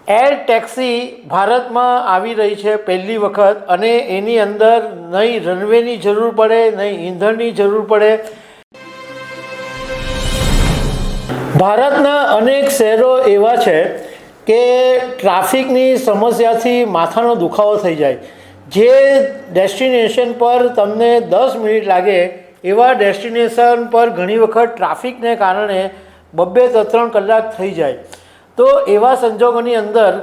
Air taxi ભારતમાં આવી રહી છે પહેલી વખત, અને એની અંદર નહીં રનવેની જરૂર પડે, નહીં ઈંધણની જરૂર પડે. ભારતના અનેક શહેરો એવા છે કે ટ્રાફિકની સમસ્યાથી માથાનો દુખાવો થઈ જાય. જે ડેસ્ટિનેશન પર તમને 10 મિનિટ લાગે એવા ડેસ્ટિનેશન પર ઘણી વખત ટ્રાફિકને કારણે 2-3 કલાક થઈ જાય. તો એવા સંજોગોની અંદર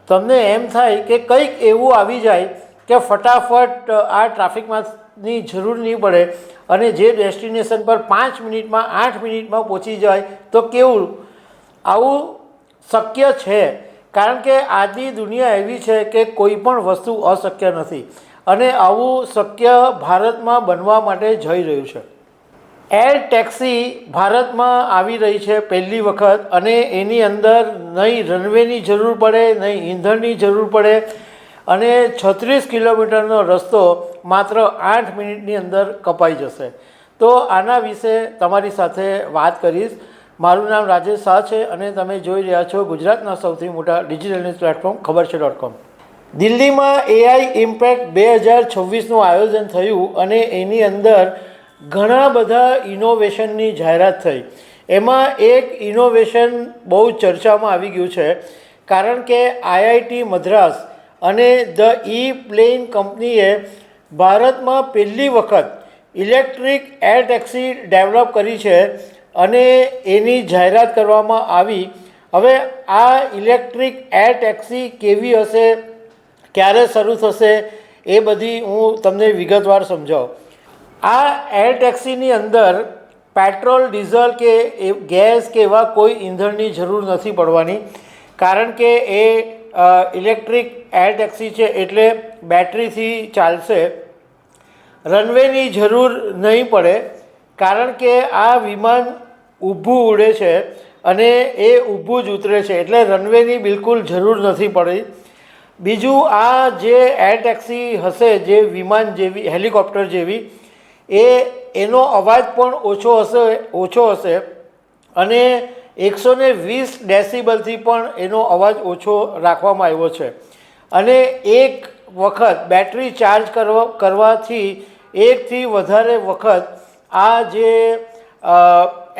તમને એમ થાય કે કંઈક એવું આવી જાય કે ફટાફટ આ ટ્રાફિકમાંની જરૂર નહીં પડે અને જે ડેસ્ટિનેશન પર 5 મિનિટમાં 8 મિનિટમાં પહોંચી જાય તો કેવું. આવું શક્ય છે, કારણ કે આજની દુનિયા એવી છે કે કોઈ પણ વસ્તુ અશક્ય નથી, અને આવું શક્ય ભારતમાં બનવા માટે જઈ રહ્યું છે. એર ટેક્સી ભારતમાં આવી રહી છે પહેલી વખત, અને એની અંદર નહીં રનવેની જરૂર પડે, નહીં ઈંધણની જરૂર પડે, અને 36 કિલોમીટરનો રસ્તો માત્ર 8 મિનિટની અંદર કપાઈ જશે. તો આના વિશે તમારી સાથે વાત કરીશ. મારું નામ રાજેશ શાહ છે અને તમે જોઈ રહ્યા છો ગુજરાતના સૌથી મોટા ડિજિટલ ન્યૂઝ પ્લેટફોર્મ ખબરછે.com. દિલ્હીમાં એઆઈ ઇમ્પેક્ટ 2026નું આયોજન થયું, અને એની અંદર ઘણા બધા ઇનોવેશનની જાહેરાત થઈ. એમાં એક ઇનોવેશન બહુ ચર્ચામાં આવી ગયું છે, કારણ કે આઈઆઈટી મદ્રાસ અને ધ ઈ-પ્લેન કંપનીએ ભારતમાં પહેલી વખત ઇલેક્ટ્રિક એર ટેક્સી ડેવલપ કરી છે, અને એની જાહેરાત કરવામાં આવી. હવે આ ઇલેક્ટ્રિક એર ટેક્સી કેવી હશે, ક્યારે શરૂ થશે, એ બધી હું તમને વિગતવાર સમજાવું. આ એર ટેક્સીની અંદર પેટ્રોલ, ડીઝલ કે ગેસ કે એવા કોઈ ઈંધણની જરૂર નથી પડવાની, કારણ કે એ ઇલેક્ટ્રિક એર ટેક્સી છે એટલે બેટરીથી ચાલશે. રનવેની જરૂર નહીં પડે, કારણ કે આ વિમાન ઊભું ઉડે છે અને એ ઊભું જ ઉતરે છે, એટલે રનવેની બિલકુલ જરૂર નથી પડી. બીજું, આ જે એર ટેક્સી હશે, જે વિમાન જેવી, હેલિકોપ્ટર જેવી, એનો અવાજ પણ ઓછો હશે અને 120 ડેસિબલથી પણ એનો અવાજ ઓછો રાખવામાં આવ્યો છે. અને એક વખત બેટરી ચાર્જ કરવાથી 1થી વધારે વખત આ જે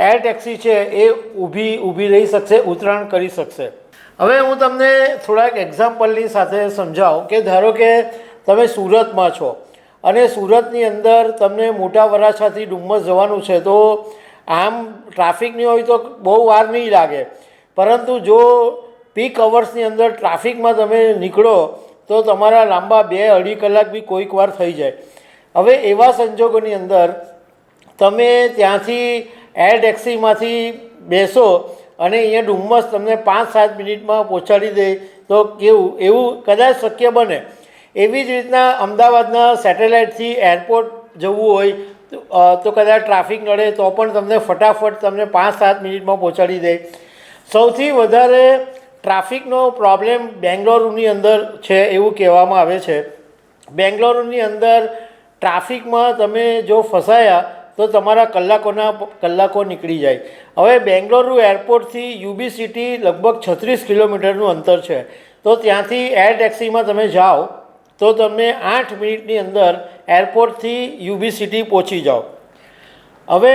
એર ટેક્સી છે એ ઊભી રહી શકશે, ઉતરાણ કરી શકશે. હવે હું તમને થોડાક એક્ઝામ્પલની સાથે સમજાવું કે ધારો કે તમે સુરતમાં છો અને સુરતની અંદર તમને મોટા વરાછાથી ડુમ્મસ જવાનું છે, તો આમ ટ્રાફિક નહીં હોય તો બહુ વાર નહીં લાગે, પરંતુ જો પીક અવર્સની અંદર ટ્રાફિકમાં તમે નીકળો તો તમારા લાંબા 2-2.5 કલાક બી કોઈક વાર થઈ જાય. હવે એવા સંજોગોની અંદર તમે ત્યાંથી એર ટેક્સીમાંથી બેસો અને અહીંયા ડુમ્મસ તમને 5-7 મિનિટમાં પહોંચાડી દે તો કેવું, એવું કદાચ શક્ય બને. એવી જ રીતના અમદાવાદના સેટેલાઇટથી એરપોર્ટ જવું હોય તો કદાચ ટ્રાફિક નડે તો પણ તમને ફટાફટ 5-7 મિનિટમાં પહોંચાડી દે. સૌથી વધારે ટ્રાફિકનો પ્રોબ્લેમ બેંગ્લોરુની અંદર છે એવું કહેવામાં આવે છે. બેંગ્લોરુની અંદર ટ્રાફિકમાં તમે જો ફસાયા તો તમારા કલાકો નીકળી જાય. હવે બેંગ્લોરુ એરપોર્ટથી યુબી સિટી લગભગ 36 કિલોમીટરનું અંતર છે, તો ત્યાંથી એર ટેક્સીમાં તમે જાઓ તો તમે 8 મિનિટની અંદર એરપોર્ટથી યુબી સિટી પહોંચી જાઓ. હવે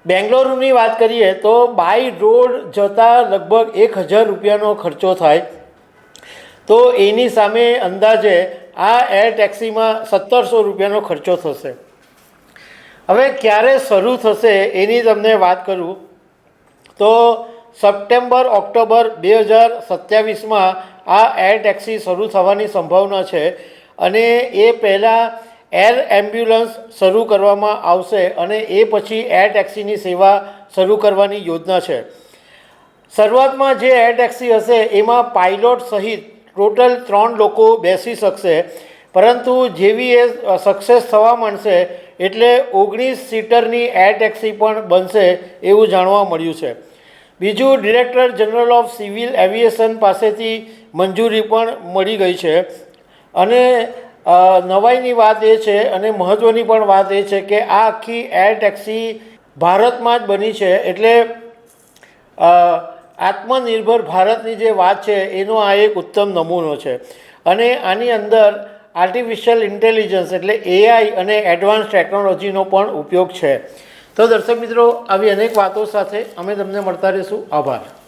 બેંગ્લોરુની વાત કરીએ તો બાય રોડ જતાં લગભગ 1000 રૂપિયાનો ખર્ચો થાય, તો એની સામે અંદાજે આ એર ટેક્સીમાં 1700 રૂપિયાનો ખર્ચો થશે. હવે ક્યારે શરૂ થશે એની તમને વાત કરું તો સપ્ટેમ્બર-ઓક્ટોબર 2027માં આ એર ટેક્સી શરૂ થવાની સંભાવના છે, અને એ પહેલાં એર એમ્બ્યુલન્સ શરૂ કરવામાં આવશે અને એ પછી એર ટેક્સીની સેવા શરૂ કરવાની યોજના છે. શરૂઆતમાં જે એર ટેક્સી હશે એમાં પાયલોટ સહિત ટોટલ 3 લોકો બેસી શકશે, પરંતુ જેવી એ સક્સેસ થવા માંડશે એટલે 19 સીટરની એર ટેક્સી પણ બનશે એવું જાણવા મળ્યું છે. બીજું, director general of civil aviation પાસેથી મંજૂરી પણ મળી ગઈ છે. અને નવાઈની વાત એ છે અને મહત્ત્વની પણ વાત એ છે કે આ આખી એર ટેક્સી ભારતમાં જ બની છે, એટલે આત્મનિર્ભર ભારતની જે વાત છે એનો આ એક ઉત્તમ નમૂનો છે અને આની અંદર આર્ટિફિશિયલ ઇન્ટેલિજન્સ એટલે એઆઈ અને એડવાન્સ ટેકનોલોજીનો પણ ઉપયોગ છે. તો દર્શક મિત્રો, આવી અનેક વાતો સાથે અમે તમને મળતા રહીશું. આભાર.